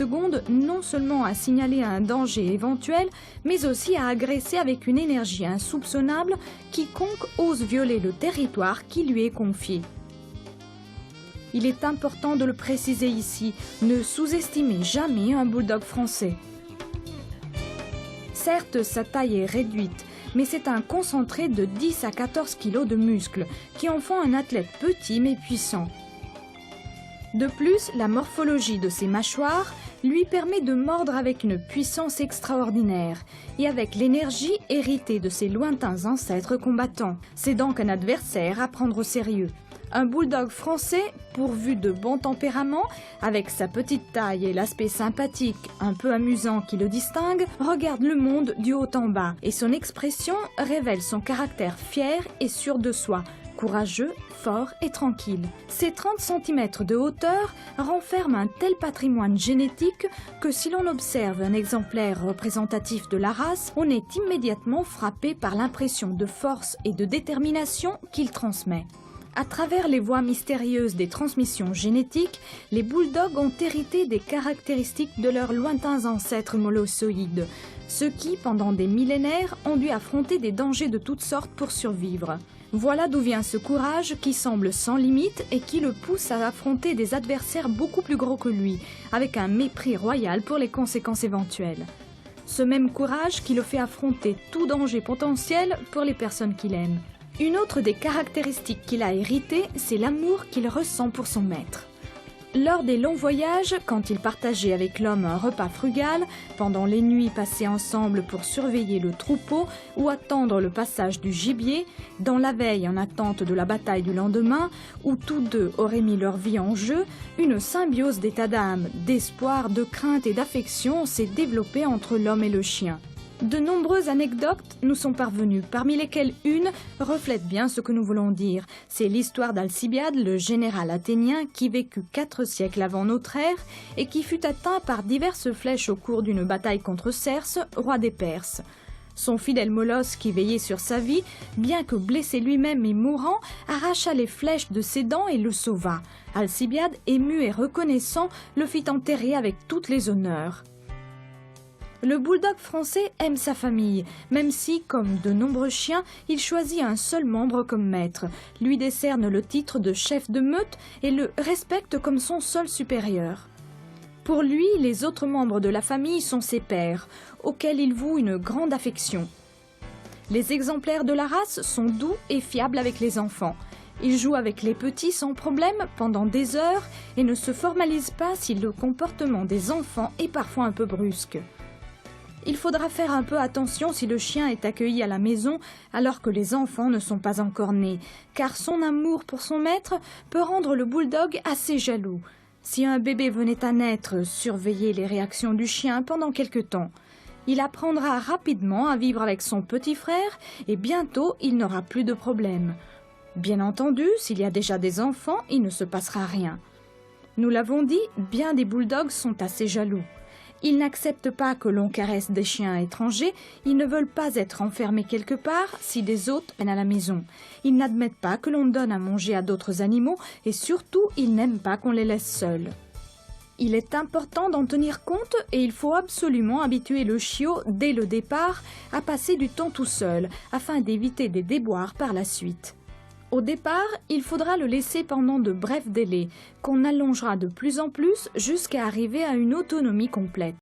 secondes non seulement à signaler un danger éventuel, mais aussi à agresser avec une énergie insoupçonnable quiconque ose violer le territoire qui lui est confié. Il est important de le préciser ici, ne sous-estimez jamais un bulldog français. Certes, sa taille est réduite, mais c'est un concentré de 10 à 14 kg de muscles qui en font un athlète petit mais puissant. De plus, la morphologie de ses mâchoires lui permet de mordre avec une puissance extraordinaire et avec l'énergie héritée de ses lointains ancêtres combattants. C'est donc un adversaire à prendre au sérieux. Un bulldog français, pourvu de bon tempérament, avec sa petite taille et l'aspect sympathique, un peu amusant qui le distingue, regarde le monde du haut en bas et son expression révèle son caractère fier et sûr de soi, courageux, fort et tranquille. Ses 30 cm de hauteur renferment un tel patrimoine génétique que si l'on observe un exemplaire représentatif de la race, on est immédiatement frappé par l'impression de force et de détermination qu'il transmet. À travers les voies mystérieuses des transmissions génétiques, les bulldogs ont hérité des caractéristiques de leurs lointains ancêtres molossoïdes, ceux qui, pendant des millénaires, ont dû affronter des dangers de toutes sortes pour survivre. Voilà d'où vient ce courage qui semble sans limite et qui le pousse à affronter des adversaires beaucoup plus gros que lui, avec un mépris royal pour les conséquences éventuelles. Ce même courage qui le fait affronter tout danger potentiel pour les personnes qu'il aime. Une autre des caractéristiques qu'il a héritées, c'est l'amour qu'il ressent pour son maître. Lors des longs voyages, quand il partageait avec l'homme un repas frugal, pendant les nuits passées ensemble pour surveiller le troupeau ou attendre le passage du gibier, dans la veille en attente de la bataille du lendemain, où tous deux auraient mis leur vie en jeu, une symbiose d'état d'âme, d'espoir, de crainte et d'affection s'est développée entre l'homme et le chien. De nombreuses anecdotes nous sont parvenues, parmi lesquelles une reflète bien ce que nous voulons dire. C'est l'histoire d'Alcibiade, le général athénien qui vécut 4 siècles avant notre ère et qui fut atteint par diverses flèches au cours d'une bataille contre Cerse, roi des Perses. Son fidèle Molosse, qui veillait sur sa vie, bien que blessé lui-même et mourant, arracha les flèches de ses dents et le sauva. Alcibiade, ému et reconnaissant, le fit enterrer avec toutes les honneurs. Le bulldog français aime sa famille, même si, comme de nombreux chiens, il choisit un seul membre comme maître, lui décerne le titre de chef de meute et le respecte comme son seul supérieur. Pour lui, les autres membres de la famille sont ses pairs, auxquels il voue une grande affection. Les exemplaires de la race sont doux et fiables avec les enfants. Il joue avec les petits sans problème pendant des heures et ne se formalise pas si le comportement des enfants est parfois un peu brusque. Il faudra faire un peu attention si le chien est accueilli à la maison alors que les enfants ne sont pas encore nés, car son amour pour son maître peut rendre le bulldog assez jaloux. Si un bébé venait à naître, surveillez les réactions du chien pendant quelque temps. Il apprendra rapidement à vivre avec son petit frère et bientôt il n'aura plus de problème. Bien entendu, s'il y a déjà des enfants, il ne se passera rien. Nous l'avons dit, bien des bulldogs sont assez jaloux. Ils n'acceptent pas que l'on caresse des chiens étrangers, ils ne veulent pas être enfermés quelque part si des hôtes viennent à la maison. Ils n'admettent pas que l'on donne à manger à d'autres animaux et surtout, ils n'aiment pas qu'on les laisse seuls. Il est important d'en tenir compte et il faut absolument habituer le chiot dès le départ à passer du temps tout seul afin d'éviter des déboires par la suite. Au départ, il faudra le laisser pendant de brefs délais, qu'on allongera de plus en plus jusqu'à arriver à une autonomie complète.